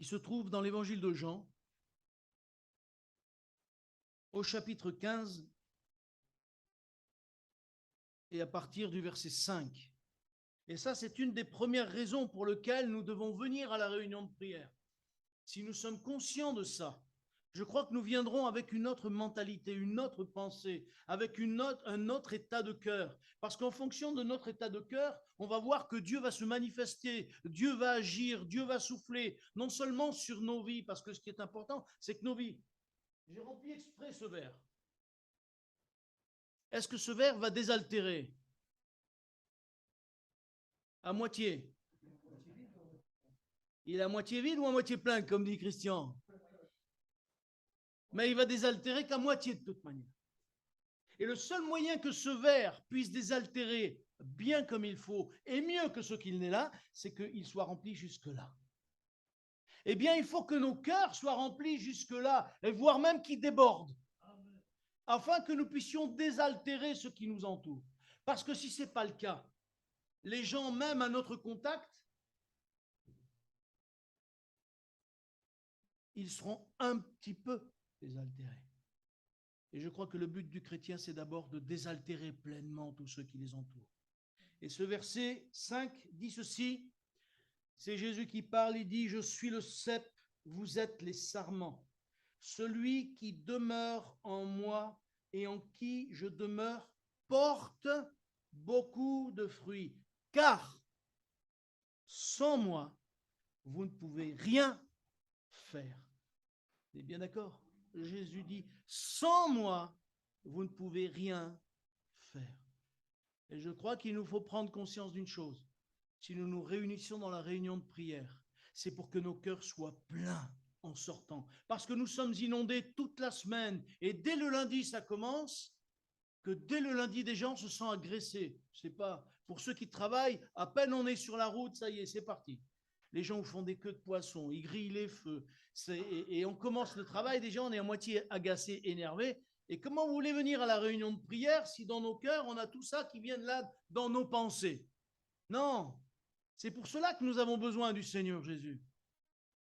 qui se trouve dans l'évangile de Jean, au chapitre 15, et à partir du verset 5. Et ça, c'est une des premières raisons pour lesquelles nous devons venir à la réunion de prière. Si nous sommes conscients de ça, je crois que nous viendrons avec une autre mentalité, une autre pensée, avec un autre état de cœur. Parce qu'en fonction de notre état de cœur, on va voir que Dieu va se manifester, Dieu va agir, Dieu va souffler, non seulement sur nos vies, parce que ce qui est important, c'est que nos vies... J'ai rempli exprès ce verre. Est-ce que ce verre va désaltérer? À moitié. Il est à moitié vide ou à moitié plein, comme dit Christian? Mais il va désaltérer qu'à moitié de toute manière. Et le seul moyen que ce verre puisse désaltérer bien comme il faut et mieux que ce qu'il n'est là, c'est qu'il soit rempli jusque-là. Eh bien, il faut que nos cœurs soient remplis jusque-là, et voire même qu'ils débordent, afin que nous puissions désaltérer ce qui nous entoure. Parce que si ce n'est pas le cas, les gens, même à notre contact, ils seront un petit peu désaltérés. Et je crois que le but du chrétien, c'est d'abord de désaltérer pleinement tous ceux qui les entourent. Et ce verset 5 dit ceci, c'est Jésus qui parle, il dit « Je suis le cep, vous êtes les sarments. Celui qui demeure en moi et en qui je demeure porte beaucoup de fruits. Car sans moi, vous ne pouvez rien faire. » Vous êtes bien d'accord? Jésus dit « Sans moi, vous ne pouvez rien faire. » Et je crois qu'il nous faut prendre conscience d'une chose. Si nous nous réunissons dans la réunion de prière, c'est pour que nos cœurs soient pleins en sortant. Parce que nous sommes inondés toute la semaine. Et dès le lundi, ça commence, que dès le lundi, des gens se sentent agressés. Je sais pas, pour ceux qui travaillent, à peine on est sur la route, ça y est, c'est parti. Les gens font des queues de poisson, ils grillent les feux. Et on commence le travail, déjà on est à moitié agacé, énervé. Et comment vous voulez venir à la réunion de prière si dans nos cœurs, on a tout ça qui vient de là, dans nos pensées? Non, c'est pour cela que nous avons besoin du Seigneur Jésus.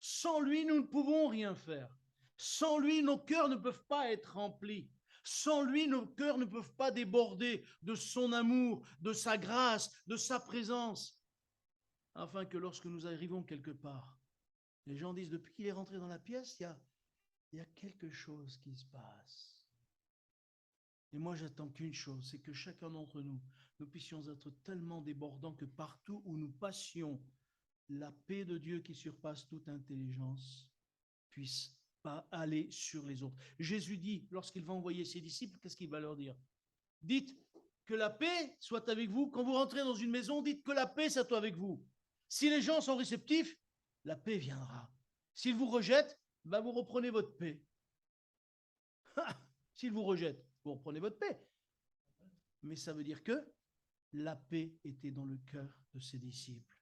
Sans lui, nous ne pouvons rien faire. Sans lui, nos cœurs ne peuvent pas être remplis. Sans lui, nos cœurs ne peuvent pas déborder de son amour, de sa grâce, de sa présence. Afin que lorsque nous arrivons quelque part, les gens disent, depuis qu'il est rentré dans la pièce, il y a quelque chose qui se passe. Et moi, j'attends qu'une chose, c'est que chacun d'entre nous, nous puissions être tellement débordants que partout où nous passions, la paix de Dieu qui surpasse toute intelligence puisse pas aller sur les autres. Jésus dit, lorsqu'il va envoyer ses disciples, qu'est-ce qu'il va leur dire? Dites que la paix soit avec vous. Quand vous rentrez dans une maison, dites que la paix soit avec vous. Si les gens sont réceptifs, la paix viendra. S'ils vous rejettent, ben vous reprenez votre paix. S'ils vous rejettent, vous reprenez votre paix. Mais ça veut dire que la paix était dans le cœur de ses disciples.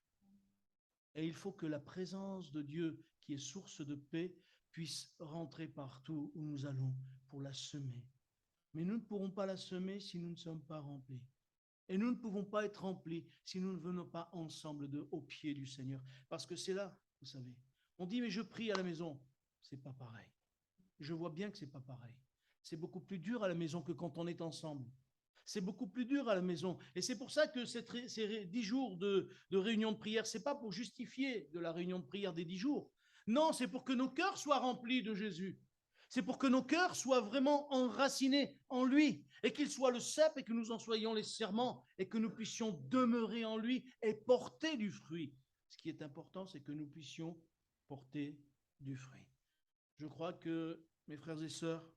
Et il faut que la présence de Dieu, qui est source de paix, puisse rentrer partout où nous allons pour la semer. Mais nous ne pourrons pas la semer si nous ne sommes pas remplis. Et nous ne pouvons pas être remplis si nous ne venons pas ensemble au pied du Seigneur. Parce que c'est là, vous savez, on dit, mais je prie à la maison. C'est pas pareil. Je vois bien que c'est pas pareil. C'est beaucoup plus dur à la maison que quand on est ensemble. C'est beaucoup plus dur à la maison. Et c'est pour ça que ces 10 jours de réunion de prière, ce n'est pas pour justifier de la réunion de prière des 10 jours. Non, c'est pour que nos cœurs soient remplis de Jésus. C'est pour que nos cœurs soient vraiment enracinés en lui et qu'il soit le cep et que nous en soyons les serments et que nous puissions demeurer en lui et porter du fruit. Ce qui est important, c'est que nous puissions porter du fruit. Je crois que, mes frères et sœurs,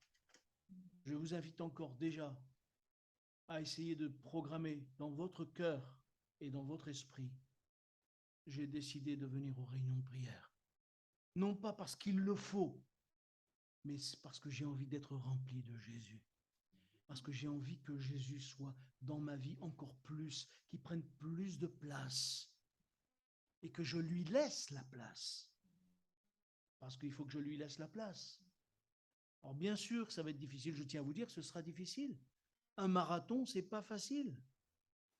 je vous invite encore déjà à essayer de programmer dans votre cœur et dans votre esprit. J'ai décidé de venir aux réunions de prière. Non pas parce qu'il le faut, mais c'est parce que j'ai envie d'être rempli de Jésus. Parce que j'ai envie que Jésus soit dans ma vie encore plus, qu'il prenne plus de place et que je lui laisse la place. Parce qu'il faut que je lui laisse la place. Alors bien sûr, ça va être difficile, je tiens à vous dire que ce sera difficile. Un marathon, c'est pas facile.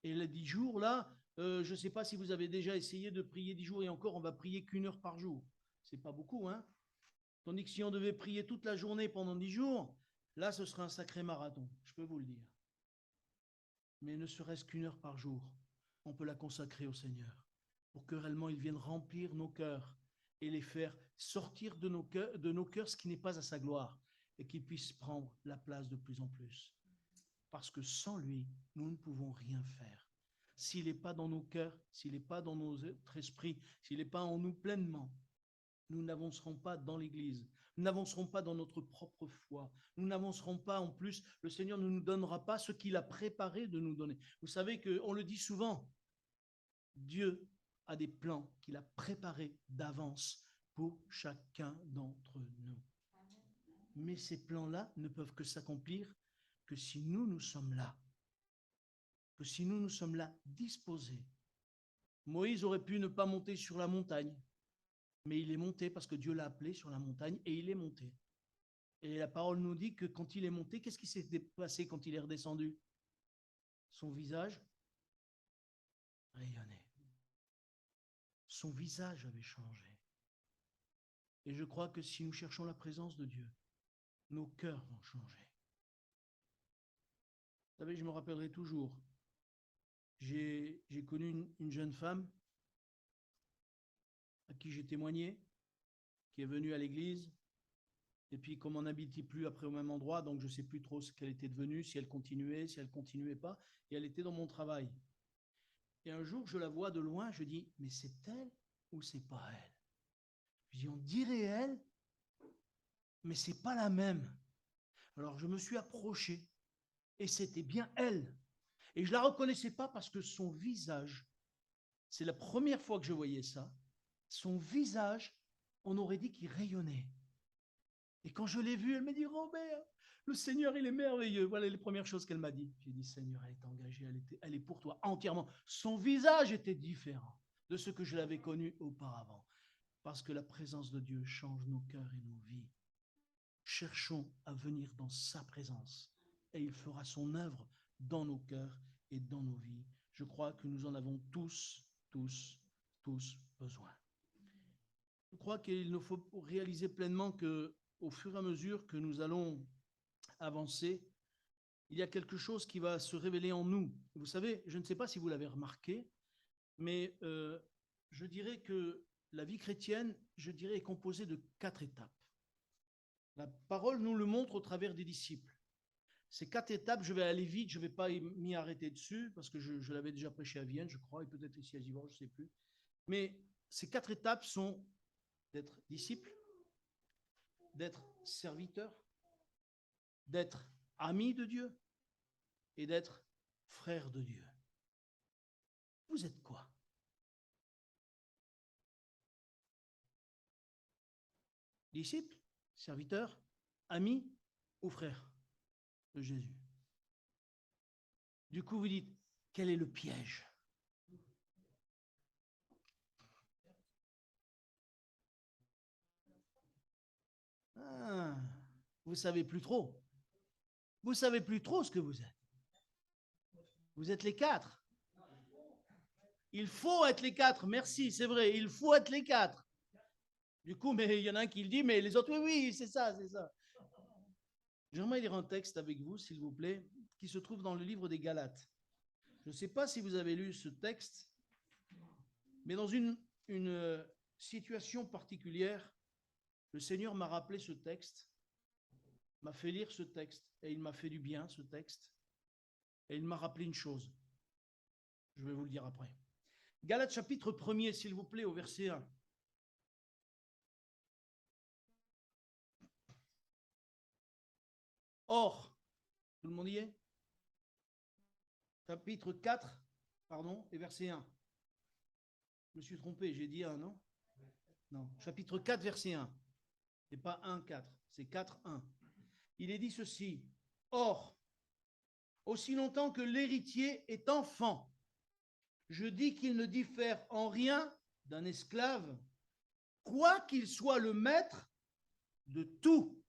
Et les 10 jours, là, je ne sais pas si vous avez déjà essayé de prier 10 jours, et encore, on va prier qu'1 heure par jour. C'est pas beaucoup, hein? Tandis que si on devait prier toute la journée pendant 10 jours, là, ce serait un sacré marathon, je peux vous le dire. Mais ne serait-ce qu'1 heure par jour, on peut la consacrer au Seigneur pour que réellement il vienne remplir nos cœurs et les faire sortir de nos cœurs ce qui n'est pas à sa gloire et qu'il puisse prendre la place de plus en plus. Parce que sans lui, nous ne pouvons rien faire. S'il n'est pas dans nos cœurs, s'il n'est pas dans notre esprit, s'il n'est pas en nous pleinement, nous n'avancerons pas dans l'Église, nous n'avancerons pas dans notre propre foi, nous n'avancerons pas en plus, le Seigneur ne nous donnera pas ce qu'il a préparé de nous donner. Vous savez qu'on le dit souvent, Dieu a des plans qu'il a préparés d'avance pour chacun d'entre nous. Mais ces plans-là ne peuvent que s'accomplir que si nous sommes là, que si nous sommes là disposés. Moïse aurait pu ne pas monter sur la montagne, mais il est monté parce que Dieu l'a appelé sur la montagne et il est monté. Et la parole nous dit que quand il est monté, qu'est-ce qui s'est passé quand il est redescendu? Son visage rayonnait. Son visage avait changé. Et je crois que si nous cherchons la présence de Dieu, nos cœurs vont changer. Vous savez, je me rappellerai toujours, j'ai connu une jeune femme à qui j'ai témoigné, qui est venue à l'église, et puis comme on n'habitait plus après au même endroit, donc je ne sais plus trop ce qu'elle était devenue, si elle continuait, si elle ne continuait pas, et elle était dans mon travail. Et un jour, je la vois de loin, je dis, mais c'est elle ou c'est pas elle? Je dis, on dirait elle, mais c'est pas la même. Alors je me suis approché, et c'était bien elle. Et je ne la reconnaissais pas parce que son visage, c'est la première fois que je voyais ça, son visage, on aurait dit qu'il rayonnait. Et quand je l'ai vue, elle m'a dit, Robert, le Seigneur, il est merveilleux. Voilà les premières choses qu'elle m'a dit. J'ai dit, Seigneur, elle est engagée, elle est pour toi entièrement. Son visage était différent de ce que je l'avais connu auparavant. Parce que la présence de Dieu change nos cœurs et nos vies. Cherchons à venir dans sa présence et il fera son œuvre dans nos cœurs et dans nos vies. Je crois que nous en avons tous besoin. Je crois qu'il nous faut réaliser pleinement qu'au fur et à mesure que nous allons avancer, il y a quelque chose qui va se révéler en nous. Vous savez, je ne sais pas si vous l'avez remarqué, mais je dirais que la vie chrétienne, est composée de 4 étapes. La parole nous le montre au travers des disciples. Ces 4 étapes, je vais aller vite, je ne vais pas m'y arrêter dessus, parce que je l'avais déjà prêché à Vienne, je crois, et peut-être ici à Givors, je ne sais plus. Mais ces 4 étapes sont d'être disciple, d'être serviteur, d'être ami de Dieu et d'être frère de Dieu. Vous êtes quoi? Disciple, serviteur, ami ou frère de Jésus? Du coup, vous dites, quel est le piège? Ah, vous savez plus trop. Vous savez plus trop ce que vous êtes. Vous êtes les 4. Il faut être les 4. Merci, c'est vrai. Il faut être les 4. Du coup, mais il y en a un qui le dit, mais les autres, oui, c'est ça, c'est ça. J'aimerais lire un texte avec vous, s'il vous plaît, qui se trouve dans le livre des Galates. Je ne sais pas si vous avez lu ce texte, mais dans une situation particulière, le Seigneur m'a rappelé ce texte, m'a fait lire ce texte, et il m'a fait du bien, ce texte, et il m'a rappelé une chose. Je vais vous le dire après. Galates chapitre 1er, s'il vous plaît, au verset 1. Or, tout le monde y est? Chapitre 4, pardon, et verset 1. Je me suis trompé, j'ai dit 1, non? Non, chapitre 4, verset 1. C'est pas 1, 4, c'est 4, 1. Il est dit ceci. Or, aussi longtemps que l'héritier est enfant, je dis qu'il ne diffère en rien d'un esclave, quoi qu'il soit le maître de tout.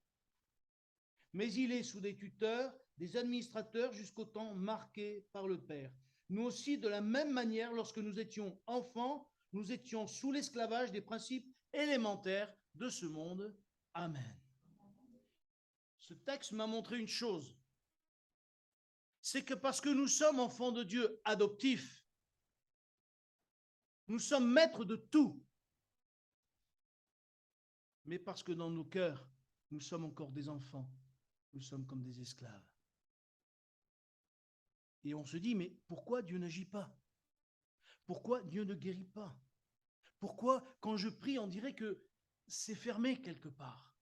Mais il est sous des tuteurs, des administrateurs jusqu'au temps marqué par le Père. Nous aussi, de la même manière, lorsque nous étions enfants, nous étions sous l'esclavage des principes élémentaires de ce monde. Amen. Ce texte m'a montré une chose, c'est que parce que nous sommes enfants de Dieu adoptifs, nous sommes maîtres de tout, mais parce que dans nos cœurs, nous sommes encore des enfants, nous sommes comme des esclaves. Et on se dit, mais pourquoi Dieu n'agit pas? Pourquoi Dieu ne guérit pas? Pourquoi, quand je prie, on dirait que c'est fermé quelque part?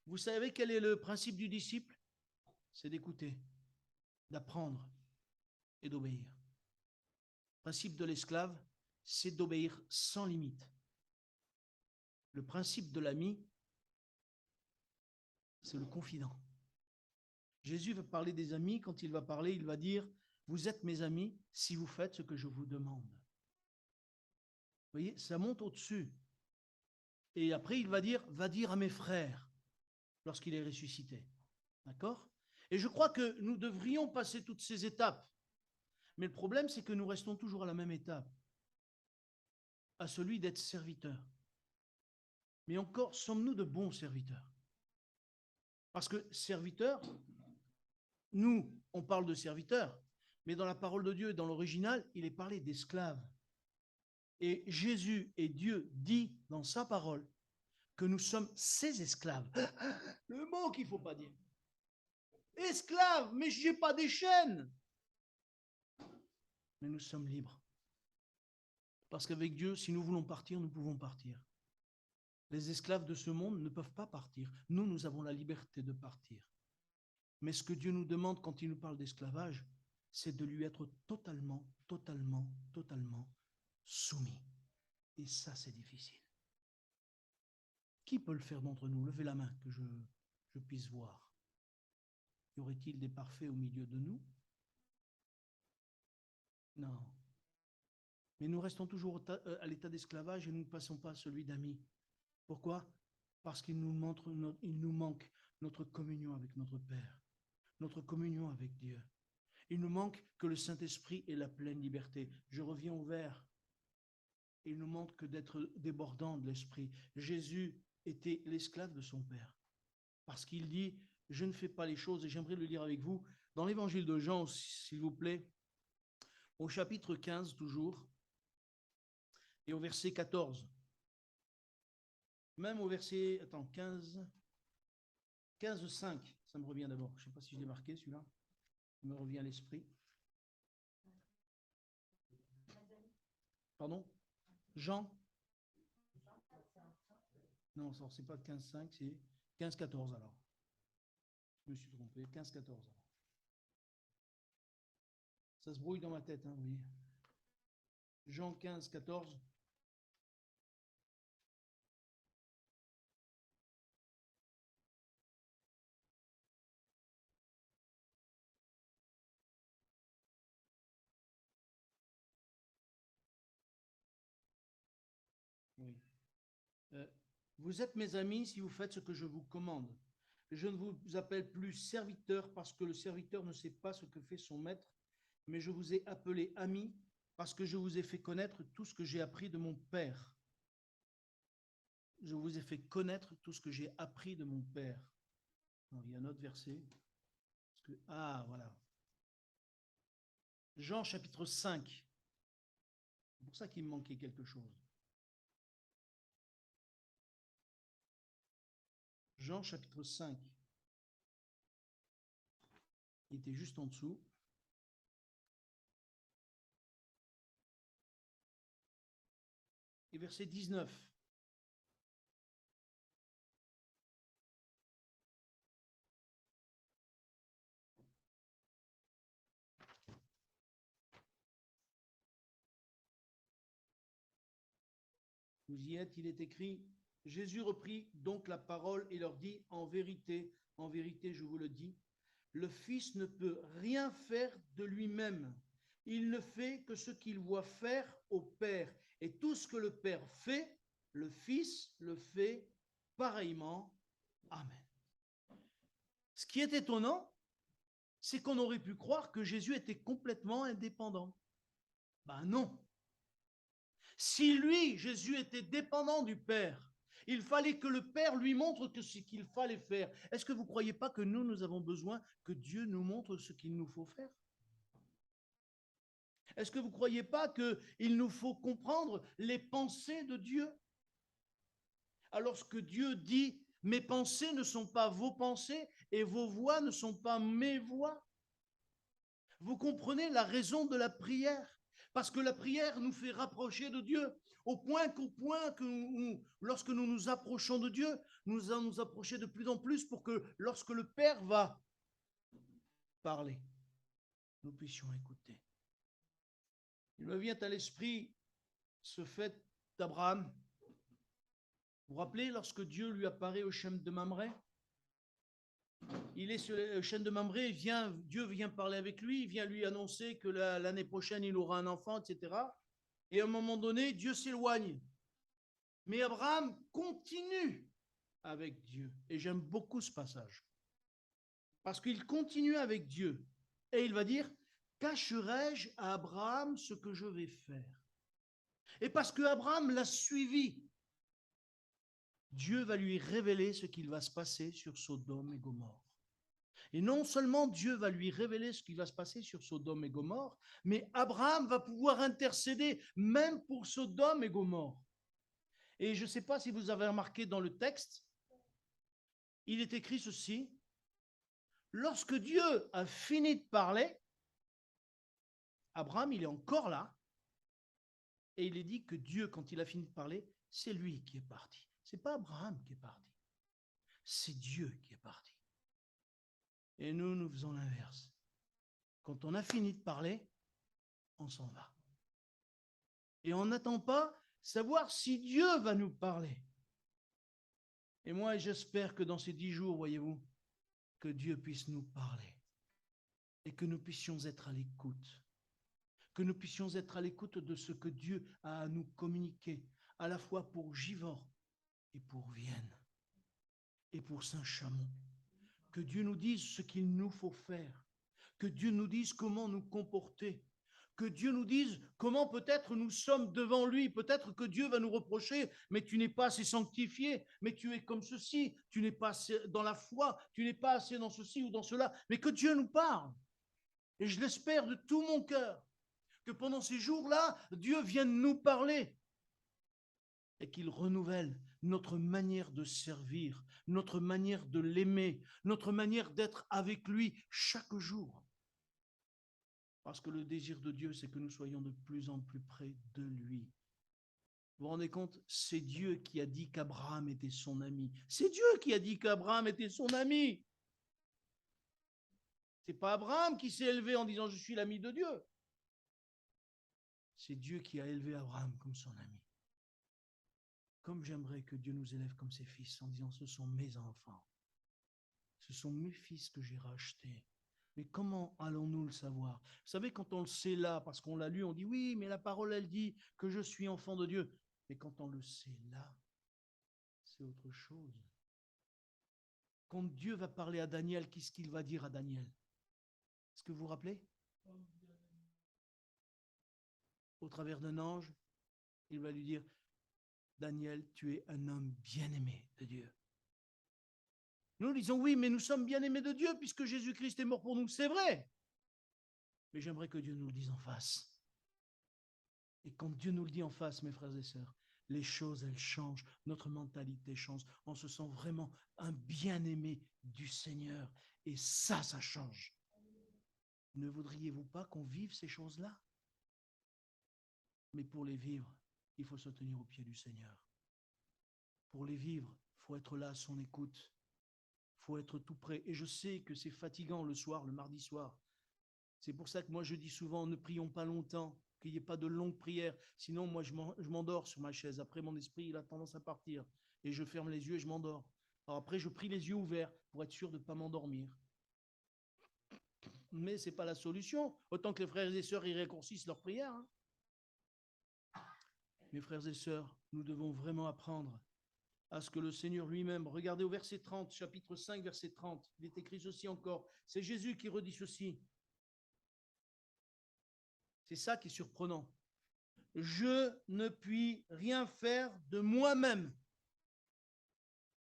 Vous savez quel est le principe du disciple? C'est d'écouter, d'apprendre et d'obéir. Le principe de l'esclave, c'est d'obéir sans limite. Le principe de l'ami, c'est le confident. Jésus va parler des amis. Quand il va parler, il va dire, vous êtes mes amis si vous faites ce que je vous demande. Vous voyez, ça monte au-dessus. Et après, il va dire à mes frères, lorsqu'il est ressuscité. D'accord? Et je crois que nous devrions passer toutes ces étapes. Mais le problème, c'est que nous restons toujours à la même étape, à celui d'être serviteur. Mais encore, sommes-nous de bons serviteurs? Parce que serviteur, nous, on parle de serviteur, mais dans la parole de Dieu et dans l'original, il est parlé d'esclaves. Et Jésus et Dieu dit dans sa parole que nous sommes ses esclaves. Le mot qu'il ne faut pas dire. Esclaves, mais je n'ai pas des chaînes. Mais nous sommes libres. Parce qu'avec Dieu, si nous voulons partir, nous pouvons partir. Les esclaves de ce monde ne peuvent pas partir. Nous, nous avons la liberté de partir. Mais ce que Dieu nous demande quand il nous parle d'esclavage, c'est de lui être totalement soumis. Et ça, c'est difficile. Qui peut le faire d'entre nous? Levez la main que je puisse voir. Y aurait-il des parfaits au milieu de nous? Non. Mais nous restons toujours à l'état d'esclavage et nous ne passons pas à celui d'amis. Pourquoi? Parce qu'il nous manque notre communion avec notre Père, notre communion avec Dieu. Il nous manque que le Saint-Esprit ait la pleine liberté. Je reviens au vert. Il nous manque que d'être débordant de l'Esprit. Jésus était l'esclave de son Père. Parce qu'il dit, je ne fais pas les choses, et j'aimerais le lire avec vous, dans l'évangile de Jean, s'il vous plaît, au chapitre 15 toujours, et au verset 14. Même au verset, 15, 5, ça me revient d'abord. Je ne sais pas si je l'ai marqué celui-là. Il me revient à l'esprit. Pardon? Jean? Non, ce n'est pas 15, 5, c'est 15, 14 alors. Je me suis trompé, 15, 14 alors. Ça se brouille dans ma tête, hein, oui. Jean 15, 14. Oui. Vous êtes mes amis si vous faites ce que je vous commande. Je ne vous appelle plus serviteur parce que le serviteur ne sait pas ce que fait son maître, mais je vous ai appelé ami parce que je vous ai fait connaître tout ce que j'ai appris de mon Père. Je vous ai fait connaître tout ce que j'ai appris de mon Père. Non, il y a un autre verset. Voilà. Jean chapitre 5. C'est pour ça qu'il me manquait quelque chose. Jean chapitre 5. Il était juste en dessous. Et verset 19. Vous y êtes, il est écrit, Jésus reprit donc la parole et leur dit, en vérité, je vous le dis, le Fils ne peut rien faire de lui-même. Il ne fait que ce qu'il voit faire au Père. Et tout ce que le Père fait, le Fils le fait pareillement. Amen. Ce qui est étonnant, c'est qu'on aurait pu croire que Jésus était complètement indépendant. Ben non. Si lui, Jésus, était dépendant du Père, il fallait que le Père lui montre ce qu'il fallait faire. Est-ce que vous ne croyez pas que nous avons besoin que Dieu nous montre ce qu'il nous faut faire? Est-ce que vous ne croyez pas qu'il nous faut comprendre les pensées de Dieu? Alors que Dieu dit, mes pensées ne sont pas vos pensées et vos voix ne sont pas mes voix. Vous comprenez la raison de la prière? Parce que la prière nous fait rapprocher de Dieu, au point que lorsque nous nous approchons de Dieu, nous allons nous approcher de plus en plus pour que lorsque le Père va parler, nous puissions écouter. Il me vient à l'esprit ce fait d'Abraham. Vous vous rappelez lorsque Dieu lui apparaît au chêne de Mamré? Il est sur le chêne de Mamré, Dieu vient parler avec lui, il vient lui annoncer que l'année prochaine il aura un enfant, etc. Et à un moment donné, Dieu s'éloigne. Mais Abraham continue avec Dieu. Et j'aime beaucoup ce passage. Parce qu'il continue avec Dieu. Et il va dire, cacherai-je à Abraham ce que je vais faire? Et parce que Abraham l'a suivi, Dieu va lui révéler ce qu'il va se passer sur Sodome et Gomorrhe. Et non seulement Dieu va lui révéler ce qui va se passer sur Sodome et Gomorrhe, mais Abraham va pouvoir intercéder même pour Sodome et Gomorrhe. Et je ne sais pas si vous avez remarqué dans le texte, il est écrit ceci, lorsque Dieu a fini de parler, Abraham, il est encore là, et il est dit que Dieu, quand il a fini de parler, c'est lui qui est parti. Ce n'est pas Abraham qui est parti, c'est Dieu qui est parti. Et nous faisons l'inverse. Quand on a fini de parler, on s'en va. Et on n'attend pas savoir si Dieu va nous parler. Et moi, j'espère que dans ces 10 jours, voyez-vous, que Dieu puisse nous parler et que nous puissions être à l'écoute. Que nous puissions être à l'écoute de ce que Dieu a à nous communiquer, à la fois pour Givors et pour Vienne et pour Saint-Chamond. Que Dieu nous dise ce qu'il nous faut faire. Que Dieu nous dise comment nous comporter. Que Dieu nous dise comment peut-être nous sommes devant lui. Peut-être que Dieu va nous reprocher, mais tu n'es pas assez sanctifié, mais tu es comme ceci, tu n'es pas assez dans la foi, tu n'es pas assez dans ceci ou dans cela. Mais que Dieu nous parle. Et je l'espère de tout mon cœur, que pendant ces jours-là, Dieu vienne nous parler et qu'il renouvelle notre manière de servir, notre manière de l'aimer, notre manière d'être avec lui chaque jour. Parce que le désir de Dieu, c'est que nous soyons de plus en plus près de lui. Vous vous rendez compte? C'est Dieu qui a dit qu'Abraham était son ami. C'est Dieu qui a dit qu'Abraham était son ami. Ce n'est pas Abraham qui s'est élevé en disant « je suis l'ami de Dieu ». C'est Dieu qui a élevé Abraham comme son ami. Comme j'aimerais que Dieu nous élève comme ses fils en disant « ce sont mes enfants, ce sont mes fils que j'ai rachetés ». Mais comment allons-nous le savoir? Vous savez, quand on le sait là, parce qu'on l'a lu, on dit oui, mais la parole, elle dit que je suis enfant de Dieu. Mais quand on le sait là, c'est autre chose. Quand Dieu va parler à Daniel, qu'est-ce qu'il va dire à Daniel? Est-ce que vous vous rappelez? Au travers d'un ange, il va lui dire, Daniel, tu es un homme bien-aimé de Dieu. Nous disons oui, mais nous sommes bien-aimés de Dieu puisque Jésus-Christ est mort pour nous. C'est vrai. Mais j'aimerais que Dieu nous le dise en face. Et quand Dieu nous le dit en face, mes frères et sœurs, les choses, elles changent, notre mentalité change. On se sent vraiment un bien-aimé du Seigneur. Et ça change. Ne voudriez-vous pas qu'on vive ces choses-là? Mais pour les vivre, il faut se tenir au pied du Seigneur. Pour les vivre, il faut être là à son écoute. Il faut être tout prêt. Et je sais que c'est fatigant le soir, le mardi soir. C'est pour ça que moi je dis souvent, ne prions pas longtemps, qu'il n'y ait pas de longues prières. Sinon, moi je m'endors sur ma chaise. Après, mon esprit, il a tendance à partir. Et je ferme les yeux et je m'endors. Alors après, je prie les yeux ouverts pour être sûr de ne pas m'endormir. Mais ce n'est pas la solution. Autant que les frères et sœurs, ils raccourcissent leurs prières. Hein. Mes frères et sœurs, nous devons vraiment apprendre à ce que le Seigneur lui-même, regardez au verset 30, chapitre 5, verset 30, il est écrit ceci encore. C'est Jésus qui redit ceci. C'est ça qui est surprenant. je ne puis rien faire de moi-même.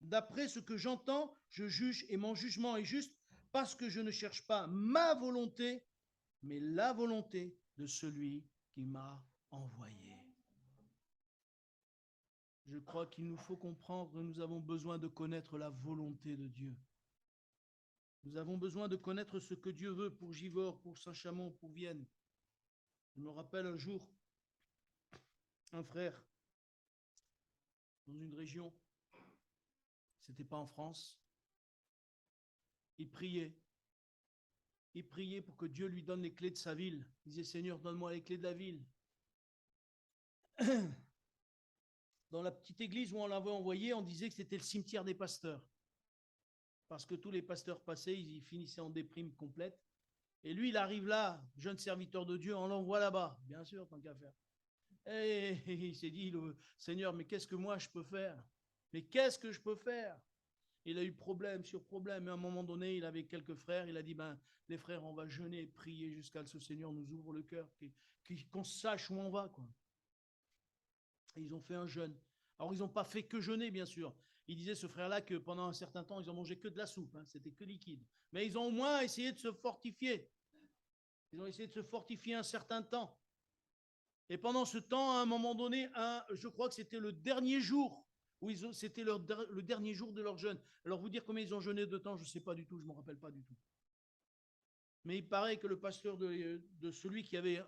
D'après ce que j'entends, je juge et mon jugement est juste parce que je ne cherche pas ma volonté, mais la volonté de celui qui m'a envoyé. Je crois qu'il nous faut comprendre que nous avons besoin de connaître la volonté de Dieu. Nous avons besoin de connaître ce que Dieu veut pour Givors, pour Saint-Chamond, pour Vienne. Je me rappelle un jour, un frère, dans une région, c'était pas en France, il priait. Il priait pour que Dieu lui donne les clés de sa ville. Il disait, Seigneur, donne-moi les clés de la ville. Dans la petite église où on l'avait envoyé, on disait que c'était le cimetière des pasteurs. Parce que tous les pasteurs passaient, ils finissaient en déprime complète. Et lui, il arrive là, jeune serviteur de Dieu, on l'envoie là-bas. Bien sûr, tant qu'à faire. Et il s'est dit, Seigneur, mais qu'est-ce que moi je peux faire? Mais qu'est-ce que je peux faire? Il a eu problème sur problème. Et à un moment donné, il avait quelques frères. Il a dit, les frères, on va jeûner et prier jusqu'à ce que le Seigneur nous ouvre le cœur, qu'on sache où on va, quoi. Et ils ont fait un jeûne. Alors, ils n'ont pas fait que jeûner, bien sûr. Il disait, ce frère-là, que pendant un certain temps, ils ont mangé que de la soupe. Hein, c'était que liquide. Mais ils ont au moins essayé de se fortifier. Ils ont essayé de se fortifier un certain temps. Et pendant ce temps, à un moment donné, je crois que c'était le dernier jour, c'était le dernier jour de leur jeûne. Alors, vous dire combien ils ont jeûné de temps, je ne sais pas du tout, je ne me rappelle pas du tout. Mais il paraît que le pasteur de celui qui avait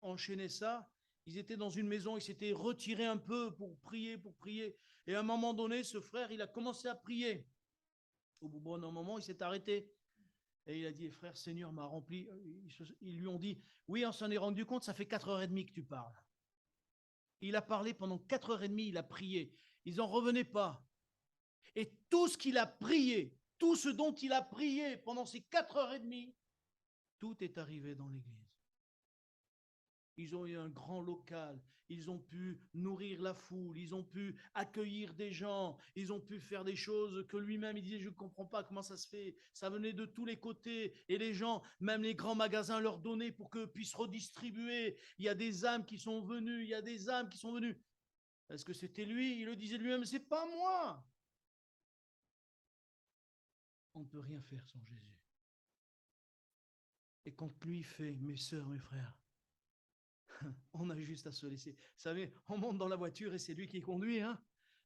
enchaîné ça, ils étaient dans une maison, ils s'étaient retirés un peu pour prier. Et à un moment donné, ce frère, il a commencé à prier. Au bout d'un moment, il s'est arrêté. Et il a dit, frère, Seigneur m'a rempli. Ils lui ont dit, oui, on s'en est rendu compte, ça fait 4h30 que tu parles. Il a parlé pendant 4h30, il a prié. Ils n'en revenaient pas. Et tout ce qu'il a prié, tout ce dont il a prié pendant ces 4h30, tout est arrivé dans l'église. Ils ont eu un grand local, ils ont pu nourrir la foule, ils ont pu accueillir des gens, ils ont pu faire des choses que lui-même, il disait, je ne comprends pas comment ça se fait. Ça venait de tous les côtés et les gens, même les grands magasins leur donnaient pour qu'eux puissent redistribuer. Il y a des âmes qui sont venues, il y a des âmes qui sont venues. Est-ce que c'était lui? Il le disait lui-même, c'est pas moi. On ne peut rien faire sans Jésus. Et quand lui fait, mes sœurs, mes frères, on a juste à se laisser. Vous savez, on monte dans la voiture et c'est lui qui conduit. Hein.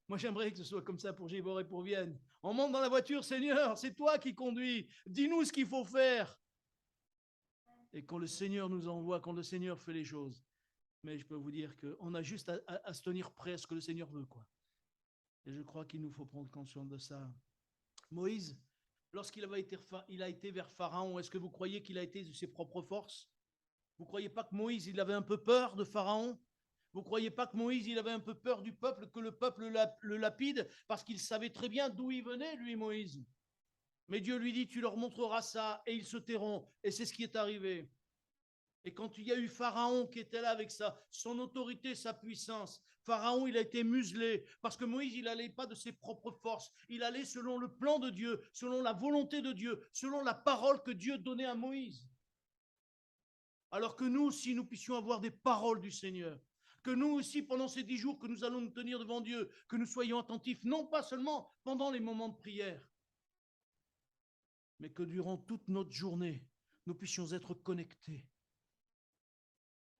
Moi, j'aimerais que ce soit comme ça pour Givors et pour Vienne. On monte dans la voiture, Seigneur, c'est toi qui conduis. Dis-nous ce qu'il faut faire. Et quand le Seigneur nous envoie, quand le Seigneur fait les choses, mais je peux vous dire qu'on a juste à se tenir prêt à ce que le Seigneur veut, quoi. Et je crois qu'il nous faut prendre conscience de ça. Moïse, lorsqu'il a été vers Pharaon, est-ce que vous croyez qu'il a été de ses propres forces? Vous ne croyez pas que Moïse, il avait un peu peur de Pharaon? Vous ne croyez pas que Moïse, il avait un peu peur du peuple, que le peuple le lapide, parce qu'il savait très bien d'où il venait, lui, Moïse. Mais Dieu lui dit, tu leur montreras ça, et ils se tairont. Et c'est ce qui est arrivé. Et quand il y a eu Pharaon qui était là avec son autorité, sa puissance, Pharaon, il a été muselé, parce que Moïse, il n'allait pas de ses propres forces, il allait selon le plan de Dieu, selon la volonté de Dieu, selon la parole que Dieu donnait à Moïse. Alors que nous aussi, nous puissions avoir des paroles du Seigneur, que nous aussi, pendant ces 10 jours que nous allons nous tenir devant Dieu, que nous soyons attentifs, non pas seulement pendant les moments de prière, mais que durant toute notre journée, nous puissions être connectés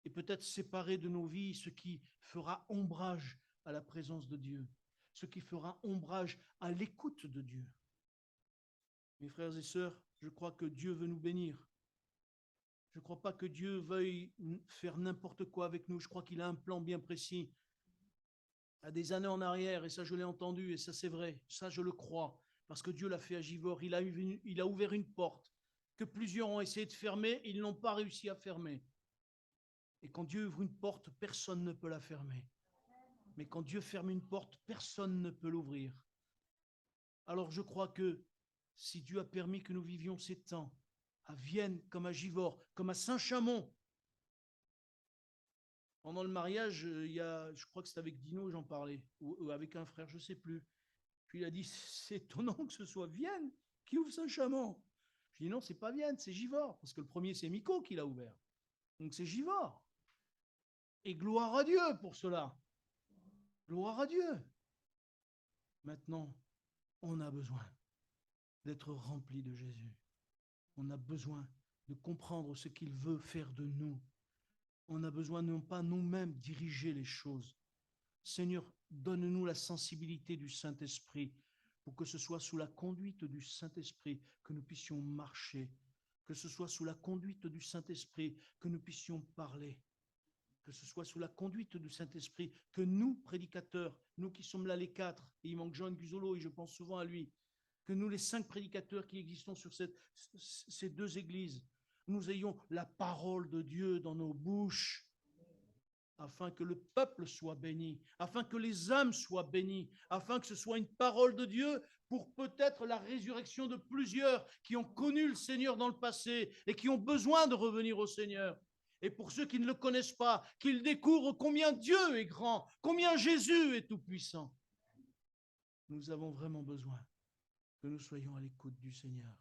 et peut-être séparer de nos vies ce qui fera ombrage à la présence de Dieu, ce qui fera ombrage à l'écoute de Dieu. Mes frères et sœurs, je crois que Dieu veut nous bénir. Je ne crois pas que Dieu veuille faire n'importe quoi avec nous. Je crois qu'il a un plan bien précis. À des années en arrière, et ça je l'ai entendu, et ça c'est vrai, ça je le crois, parce que Dieu l'a fait à Givors, il a ouvert une porte que plusieurs ont essayé de fermer, ils n'ont pas réussi à fermer. Et quand Dieu ouvre une porte, personne ne peut la fermer. Mais quand Dieu ferme une porte, personne ne peut l'ouvrir. Alors je crois que si Dieu a permis que nous vivions ces temps, à Vienne, comme à Givors, comme à Saint-Chamond, pendant le mariage, je crois que c'était avec Dino, j'en parlais, ou avec un frère, je ne sais plus. Puis il a dit, c'est étonnant que ce soit Vienne qui ouvre Saint-Chamond. Je dis non, c'est pas Vienne, c'est Givors, parce que le premier, c'est Miko qui l'a ouvert. Donc c'est Givors. Et gloire à Dieu pour cela. Gloire à Dieu. Maintenant, on a besoin d'être rempli de Jésus. On a besoin de comprendre ce qu'il veut faire de nous. On a besoin non pas nous-mêmes diriger les choses. Seigneur, donne-nous la sensibilité du Saint-Esprit pour que ce soit sous la conduite du Saint-Esprit que nous puissions marcher, que ce soit sous la conduite du Saint-Esprit que nous puissions parler, que ce soit sous la conduite du Saint-Esprit que nous, prédicateurs, nous qui sommes là les 4, et il manque Jean Guzolo et je pense souvent à lui, que nous les 5 prédicateurs qui existons sur ces 2 églises, nous ayons la parole de Dieu dans nos bouches, afin que le peuple soit béni, afin que les âmes soient bénies, afin que ce soit une parole de Dieu pour peut-être la résurrection de plusieurs qui ont connu le Seigneur dans le passé et qui ont besoin de revenir au Seigneur. Et pour ceux qui ne le connaissent pas, qu'ils découvrent combien Dieu est grand, combien Jésus est tout-puissant. Nous avons vraiment besoin que nous soyons à l'écoute du Seigneur.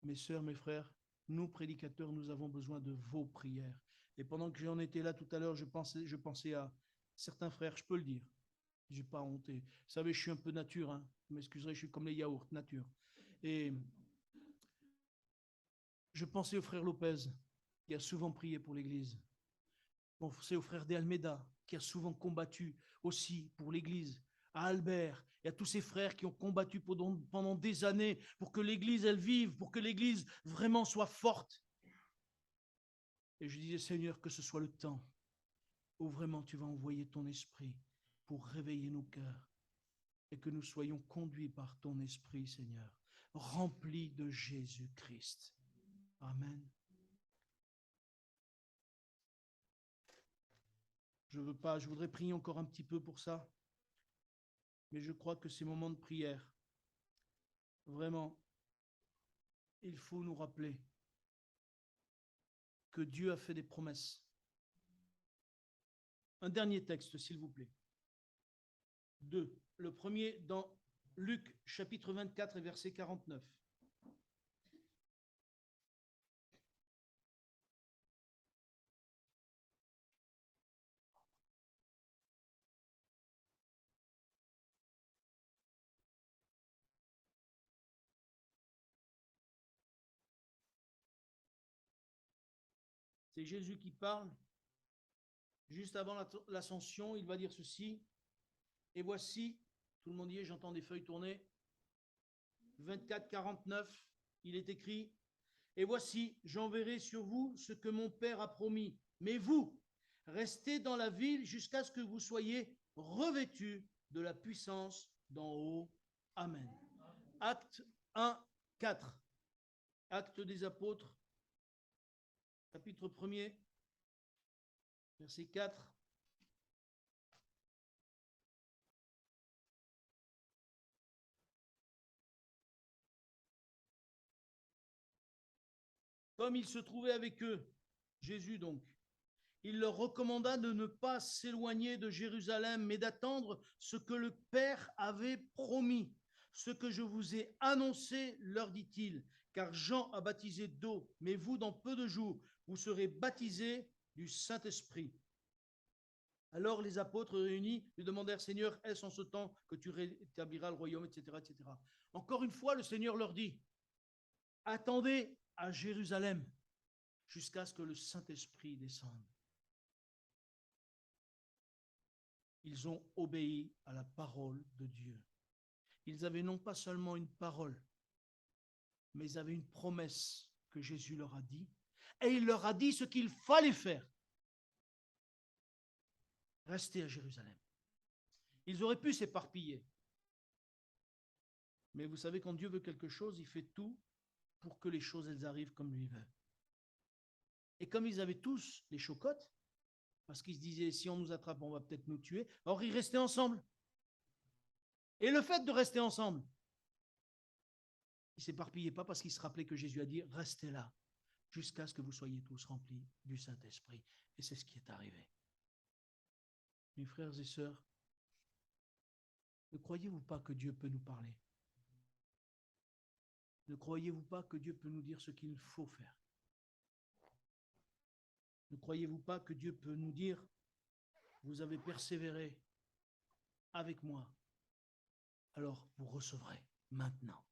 Mes sœurs, mes frères, nous, prédicateurs, nous avons besoin de vos prières. Et pendant que j'en étais là tout à l'heure, je pensais à certains frères, je peux le dire, je n'ai pas honte. Vous savez, je suis un peu nature, hein. Vous m'excuserez, je suis comme les yaourts, nature. Et je pensais au frère Lopez, qui a souvent prié pour l'Église. Je pensais au frère De Almeida, qui a souvent combattu aussi pour l'Église. À Albert et à tous ces frères qui ont combattu pendant des années pour que l'Église, elle vive, pour que l'Église vraiment soit forte. Et je disais, Seigneur, que ce soit le temps où vraiment tu vas envoyer ton esprit pour réveiller nos cœurs et que nous soyons conduits par ton esprit, Seigneur, remplis de Jésus-Christ. Amen. Je voudrais prier encore un petit peu pour ça, mais je crois que ces moments de prière, vraiment, il faut nous rappeler que Dieu a fait des promesses. Un dernier texte, s'il vous plaît. 2. Le premier dans Luc, chapitre 24 et verset 49. C'est Jésus qui parle. Juste avant l'ascension, il va dire ceci. Et voici, tout le monde y est, j'entends des feuilles tourner. 24, 49, il est écrit. Et voici, j'enverrai sur vous ce que mon Père a promis. Mais vous, restez dans la ville jusqu'à ce que vous soyez revêtus de la puissance d'en haut. Amen. Acte 1, 4. Acte des apôtres, chapitre 1er, verset 4. Comme il se trouvait avec eux, Jésus donc, il leur recommanda de ne pas s'éloigner de Jérusalem, mais d'attendre ce que le Père avait promis. Ce que je vous ai annoncé, leur dit-il, car Jean a baptisé d'eau, mais vous, dans peu de jours, vous serez baptisés du Saint-Esprit. Alors les apôtres réunis lui demandèrent, Seigneur, est-ce en ce temps que tu rétabliras le royaume, etc., etc. Encore une fois, le Seigneur leur dit, attendez à Jérusalem jusqu'à ce que le Saint-Esprit descende. Ils ont obéi à la parole de Dieu. Ils avaient non pas seulement une parole, mais ils avaient une promesse que Jésus leur a dit, et il leur a dit ce qu'il fallait faire. Rester à Jérusalem. Ils auraient pu s'éparpiller. Mais vous savez, quand Dieu veut quelque chose, il fait tout pour que les choses elles arrivent comme lui veut. Et comme ils avaient tous les chocottes, parce qu'ils se disaient, si on nous attrape, on va peut-être nous tuer, alors ils restaient ensemble. Et le fait de rester ensemble, ils ne s'éparpillaient pas parce qu'ils se rappelaient que Jésus a dit, restez là, jusqu'à ce que vous soyez tous remplis du Saint-Esprit. Et c'est ce qui est arrivé. Mes frères et sœurs, ne croyez-vous pas que Dieu peut nous parler? Ne croyez-vous pas que Dieu peut nous dire ce qu'il faut faire? Ne croyez-vous pas que Dieu peut nous dire, vous avez persévéré avec moi, alors vous recevrez maintenant.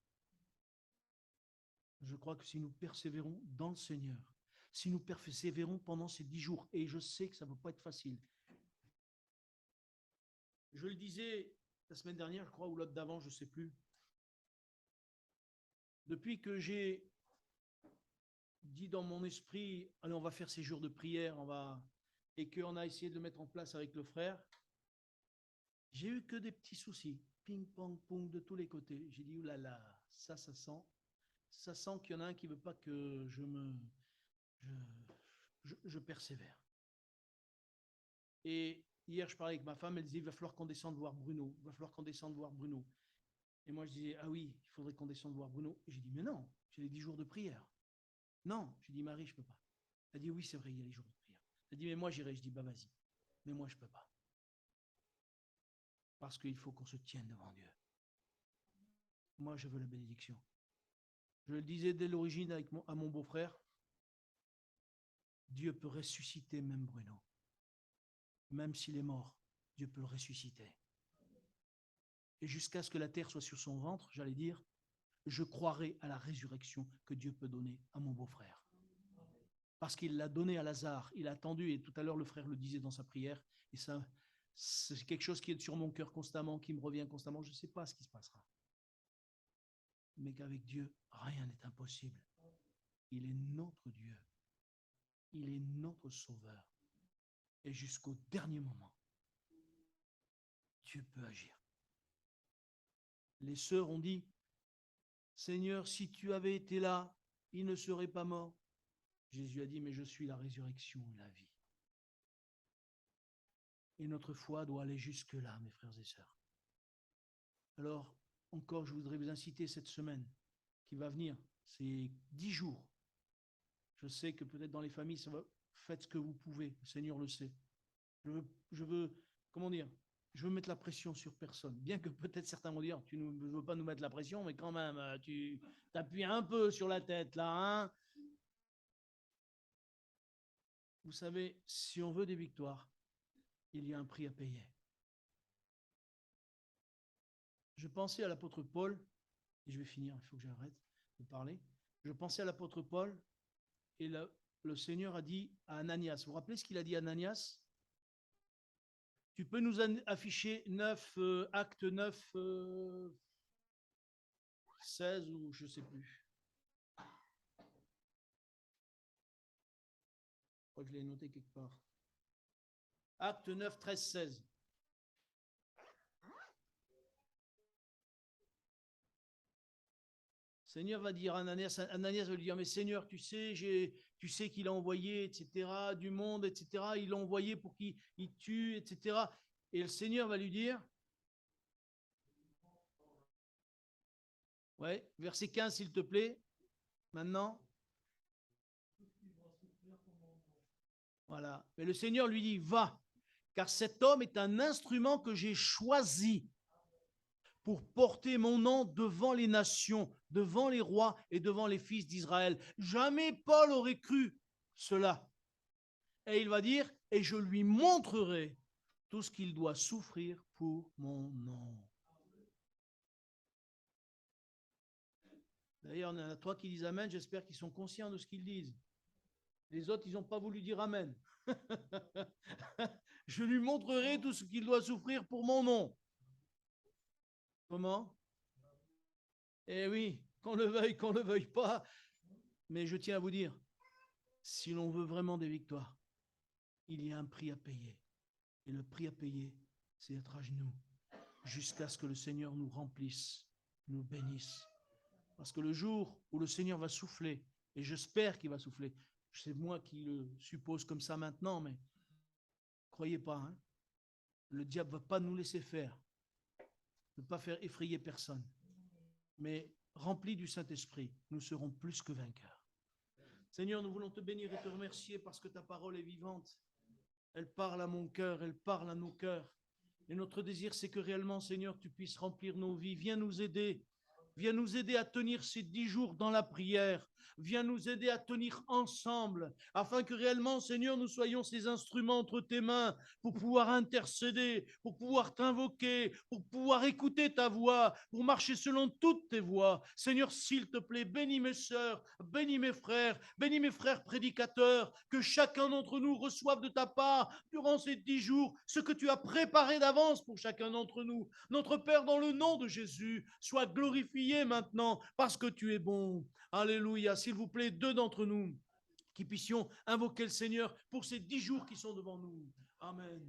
Je crois que si nous persévérons dans le Seigneur, si nous persévérons pendant ces 10 jours, et je sais que ça ne va pas être facile. Je le disais la semaine dernière, je crois, ou l'autre d'avant, je ne sais plus. Depuis que j'ai dit dans mon esprit, allez, on va faire ces jours de prière, et qu'on a essayé de le mettre en place avec le frère, j'ai eu que des petits soucis, ping, pong, pong, de tous les côtés. J'ai dit, oulala, ça sent qu'il y en a un qui ne veut pas que je persévère. Et hier, je parlais avec ma femme, elle disait, il va falloir qu'on descende voir Bruno, il va falloir qu'on descende voir Bruno. Et moi, je disais, ah oui, il faudrait qu'on descende voir Bruno. Et j'ai dit, mais non, j'ai les 10 jours de prière. Non, j'ai dit, Marie, je ne peux pas. Elle a dit, oui, c'est vrai, il y a les jours de prière. Elle a dit, mais moi, j'irai. Je dis, bah vas-y. Mais moi, je ne peux pas. Parce qu'il faut qu'on se tienne devant Dieu. Moi, je veux la bénédiction. Je le disais dès l'origine à mon beau-frère, Dieu peut ressusciter même Bruno. Même s'il est mort, Dieu peut le ressusciter. Et jusqu'à ce que la terre soit sur son ventre, j'allais dire, je croirai à la résurrection que Dieu peut donner à mon beau-frère. Parce qu'il l'a donné à Lazare, il a attendu, et tout à l'heure le frère le disait dans sa prière, et ça, c'est quelque chose qui est sur mon cœur constamment, qui me revient constamment, je ne sais pas ce qui se passera. Mais qu'avec Dieu, rien n'est impossible. Il est notre Dieu. Il est notre Sauveur. Et jusqu'au dernier moment, Dieu peut agir. Les sœurs ont dit, Seigneur, si tu avais été là, il ne serait pas mort. Jésus a dit, mais je suis la résurrection et la vie. Et notre foi doit aller jusque-là, mes frères et sœurs. Alors, encore, je voudrais vous inciter cette semaine qui va venir, c'est 10 jours. Je sais que peut-être dans les familles, ça va, faites ce que vous pouvez, le Seigneur le sait. Je veux mettre la pression sur personne. Bien que peut-être certains vont dire, tu ne veux pas nous mettre la pression, mais quand même, tu t'appuies un peu sur la tête là, hein. Vous savez, si on veut des victoires, il y a un prix à payer. Je pensais à l'apôtre Paul, et je vais finir, il faut que j'arrête de parler. Je pensais à l'apôtre Paul, et le Seigneur a dit à Ananias, vous vous rappelez ce qu'il a dit à Ananias? Tu peux nous afficher Acte 9, 16 ou je ne sais plus. Je crois que je l'ai noté quelque part. Acte 9, 13, 16. Seigneur va dire à Ananias va lui dire, mais Seigneur, tu sais qu'il a envoyé, etc., du monde, etc., il l'a envoyé pour qu'il tue, etc. Et le Seigneur va lui dire, ouais, verset 15, s'il te plaît, maintenant. Voilà. Mais le Seigneur lui dit, va, car cet homme est un instrument que j'ai choisi pour porter mon nom devant les nations, devant les rois et devant les fils d'Israël. Jamais Paul aurait cru cela. Et il va dire, et je lui montrerai tout ce qu'il doit souffrir pour mon nom. D'ailleurs, il y en a 3 qui disent Amen, j'espère qu'ils sont conscients de ce qu'ils disent. Les autres, ils n'ont pas voulu dire Amen. Je lui montrerai tout ce qu'il doit souffrir pour mon nom. Comment? Eh oui, qu'on le veuille pas. Mais je tiens à vous dire, si l'on veut vraiment des victoires, il y a un prix à payer. Et le prix à payer, c'est d'être à genoux jusqu'à ce que le Seigneur nous remplisse, nous bénisse. Parce que le jour où le Seigneur va souffler, et j'espère qu'il va souffler, c'est moi qui le suppose comme ça maintenant, mais croyez pas, hein, le diable ne va pas nous laisser faire, ne pas faire effrayer personne. Mais remplis du Saint-Esprit, nous serons plus que vainqueurs. Seigneur, nous voulons te bénir et te remercier parce que ta parole est vivante. Elle parle à mon cœur, elle parle à nos cœurs. Et notre désir, c'est que réellement, Seigneur, tu puisses remplir nos vies. Viens nous aider. Viens nous aider à tenir ces 10 jours dans la prière. Viens nous aider à tenir ensemble, afin que réellement, Seigneur, nous soyons ces instruments entre tes mains pour pouvoir intercéder, pour pouvoir t'invoquer, pour pouvoir écouter ta voix, pour marcher selon toutes tes voies. Seigneur, s'il te plaît, bénis mes sœurs, bénis mes frères prédicateurs, que chacun d'entre nous reçoive de ta part, durant ces 10 jours, ce que tu as préparé d'avance pour chacun d'entre nous. Notre Père, dans le nom de Jésus, sois glorifié maintenant, parce que tu es bon. Alléluia. S'il vous plaît, 2 d'entre nous qui puissions invoquer le Seigneur pour ces 10 jours qui sont devant nous. Amen.